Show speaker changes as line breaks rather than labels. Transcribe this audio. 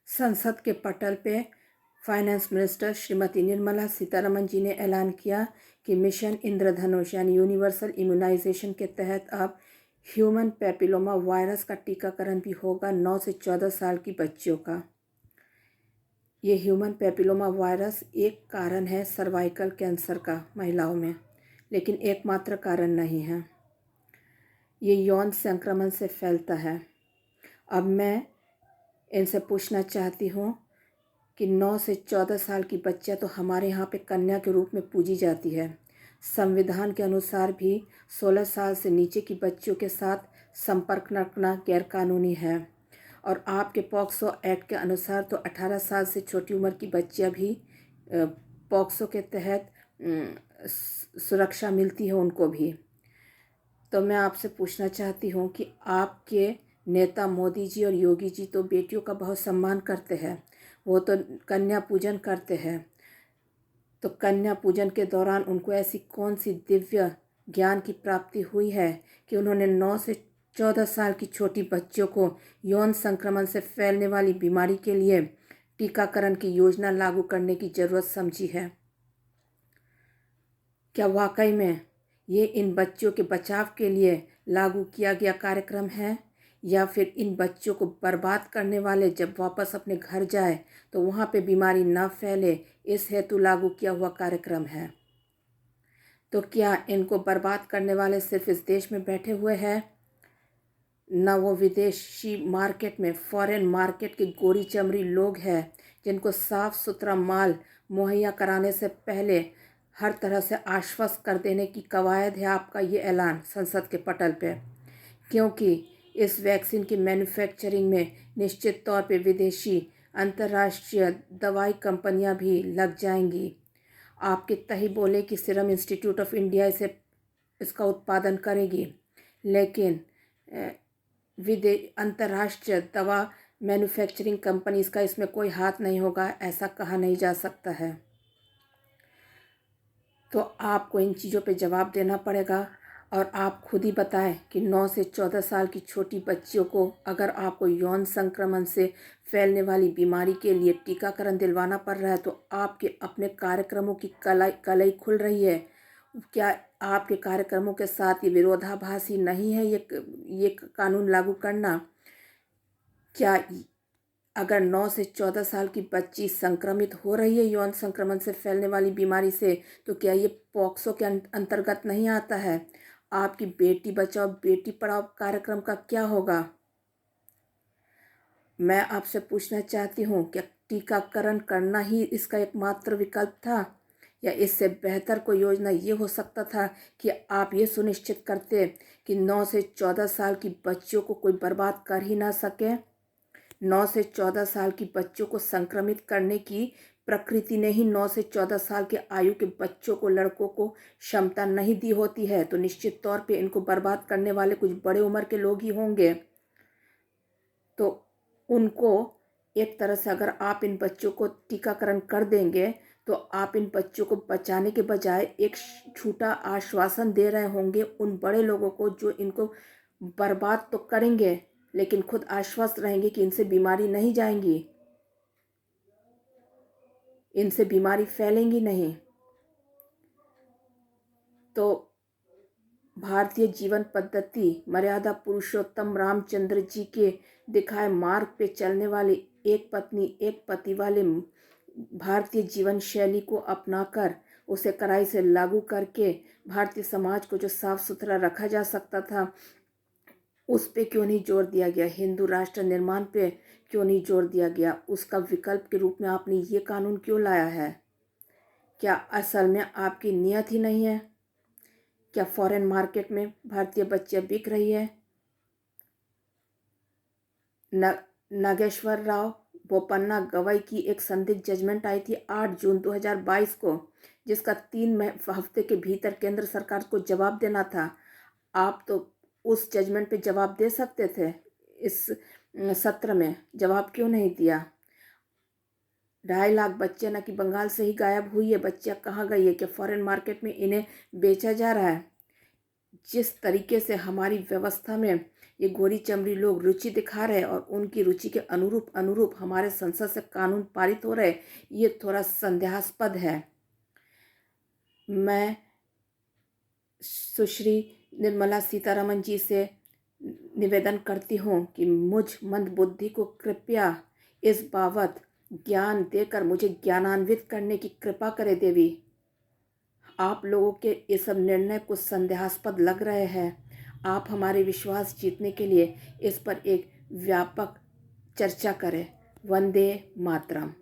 संसद के पटल पे फाइनेंस मिनिस्टर श्रीमती निर्मला सीतारमण जी ने ऐलान किया कि मिशन इंद्रधनुष यानी यूनिवर्सल इम्यूनाइजेशन के तहत अब ह्यूमन पैपिलोमा वायरस का टीकाकरण भी होगा 9 से 14 साल की बच्चियों का। ये ह्यूमन पैपिलोमा वायरस एक कारण है सर्वाइकल कैंसर का महिलाओं में, लेकिन एकमात्र कारण नहीं है। ये यौन संक्रमण से फैलता है। अब मैं इनसे पूछना चाहती हूँ कि 9 से 14 साल की बच्चियाँ तो हमारे यहाँ पे कन्या के रूप में पूजी जाती है। संविधान के अनुसार भी 16 साल से नीचे की बच्चियों के साथ संपर्क रखना गैरकानूनी है और आपके पॉक्सो एक्ट के अनुसार तो 18 साल से छोटी उम्र की बच्चियाँ भी पॉक्सो के तहत सुरक्षा मिलती है उनको भी। तो मैं आपसे पूछना चाहती हूँ कि आपके नेता मोदी जी और योगी जी तो बेटियों का बहुत सम्मान करते हैं, वो तो कन्या पूजन करते हैं। तो कन्या पूजन के दौरान उनको ऐसी कौन सी दिव्य ज्ञान की प्राप्ति हुई है कि उन्होंने 9 से 14 साल की छोटी बच्चियों को यौन संक्रमण से फैलने वाली बीमारी के लिए टीकाकरण की योजना लागू करने की ज़रूरत समझी है? क्या वाकई में ये इन बच्चों के बचाव के लिए लागू किया गया कार्यक्रम है या फिर इन बच्चों को बर्बाद करने वाले जब वापस अपने घर जाए तो वहाँ पे बीमारी न फैले इस हेतु लागू किया हुआ कार्यक्रम है? तो क्या इनको बर्बाद करने वाले सिर्फ इस देश में बैठे हुए हैं, न वो विदेशी मार्केट में फॉरेन मार्केट के गोरी चमड़ी लोग हैं जिनको साफ सुथरा माल मुहैया कराने से पहले हर तरह से आश्वस्त कर देने की कवायद है आपका ये ऐलान संसद के पटल पे? क्योंकि इस वैक्सीन की मैन्युफैक्चरिंग में निश्चित तौर पे विदेशी अंतर्राष्ट्रीय दवाई कंपनियां भी लग जाएंगी। आपके तही बोले कि सीरम इंस्टीट्यूट ऑफ इंडिया इसका उत्पादन करेगी, लेकिन अंतर्राष्ट्रीय दवा मैन्युफैक्चरिंग कंपनीज का इसमें कोई हाथ नहीं होगा, ऐसा कहा नहीं जा सकता है। तो आपको इन चीज़ों पे जवाब देना पड़ेगा और आप खुद ही बताएं कि 9 से 14 साल की छोटी बच्चियों को अगर आपको यौन संक्रमण से फैलने वाली बीमारी के लिए टीकाकरण दिलवाना पड़ रहा है तो आपके अपने कार्यक्रमों की कलई खुल रही है। क्या आपके कार्यक्रमों के साथ ये विरोधाभासी नहीं है ये कानून लागू करना? क्या अगर 9 से 14 साल की बच्ची संक्रमित हो रही है यौन संक्रमण से फैलने वाली बीमारी से तो क्या ये पॉक्सो के अंतर्गत नहीं आता है? आपकी बेटी बचाओ बेटी पढ़ाओ कार्यक्रम का क्या होगा? मैं आपसे पूछना चाहती हूँ, क्या टीकाकरण करना ही इसका एकमात्र विकल्प था या इससे बेहतर कोई योजना ये हो सकता था कि आप ये सुनिश्चित करते कि 9 से 14 साल की बच्चियों को कोई बर्बाद कर ही ना सके? 9 से 14 साल की बच्चों को संक्रमित करने की प्रकृति ने ही 9 से 14 साल के आयु के बच्चों को लड़कों को क्षमता नहीं दी होती है, तो निश्चित तौर पे इनको बर्बाद करने वाले कुछ बड़े उम्र के लोग ही होंगे। तो उनको एक तरह से अगर आप इन बच्चों को टीकाकरण कर देंगे तो आप इन बच्चों को बचाने के बजाय एक झूठा आश्वासन दे रहे होंगे उन बड़े लोगों को जो इनको बर्बाद तो करेंगे लेकिन खुद आश्वस्त रहेंगे कि इनसे बीमारी नहीं जाएंगी, इनसे बीमारी फैलेंगी नहीं। तो भारतीय जीवन पद्धति मर्यादा पुरुषोत्तम रामचंद्र जी के दिखाए मार्ग पे चलने वाले एक पत्नी एक पति वाले भारतीय जीवन शैली को अपनाकर उसे कड़ाई से लागू करके भारतीय समाज को जो साफ सुथरा रखा जा सकता था उस पे क्यों नहीं जोर दिया गया? हिंदू राष्ट्र निर्माण पे क्यों नहीं जोर दिया गया? उसका विकल्प के रूप में आपने ये कानून क्यों लाया है? क्या असल में आपकी नीयत ही नहीं है? क्या फॉरेन मार्केट में भारतीय बच्चियां बिक रही है? नागेश्वर राव बोपन्ना गवाई की एक संदिग्ध जजमेंट आई थी 8 जून 2022 को, जिसका 3 हफ्ते के भीतर केंद्र सरकार को जवाब देना था। आप तो उस जजमेंट पे जवाब दे सकते थे, इस सत्र में जवाब क्यों नहीं दिया? 2.5 लाख बच्चे न कि बंगाल से ही गायब हुई है, बच्चियाँ कहाँ गई है? क्या फॉरेन मार्केट में इन्हें बेचा जा रहा है? जिस तरीके से हमारी व्यवस्था में ये गोरी चमड़ी लोग रुचि दिखा रहे और उनकी रुचि के अनुरूप हमारे संसद से कानून पारित हो रहे, ये थोड़ा संदेहास्पद है। मैं सुश्री निर्मला सीतारमण जी से निवेदन करती हूँ कि मुझ मंदबुद्धि को कृपया इस बाबत ज्ञान देकर मुझे ज्ञानान्वित करने की कृपा करे देवी। आप लोगों के ये सब निर्णय कुछ संदेहास्पद लग रहे हैं। आप हमारे विश्वास जीतने के लिए इस पर एक व्यापक चर्चा करें। वंदे मातरम।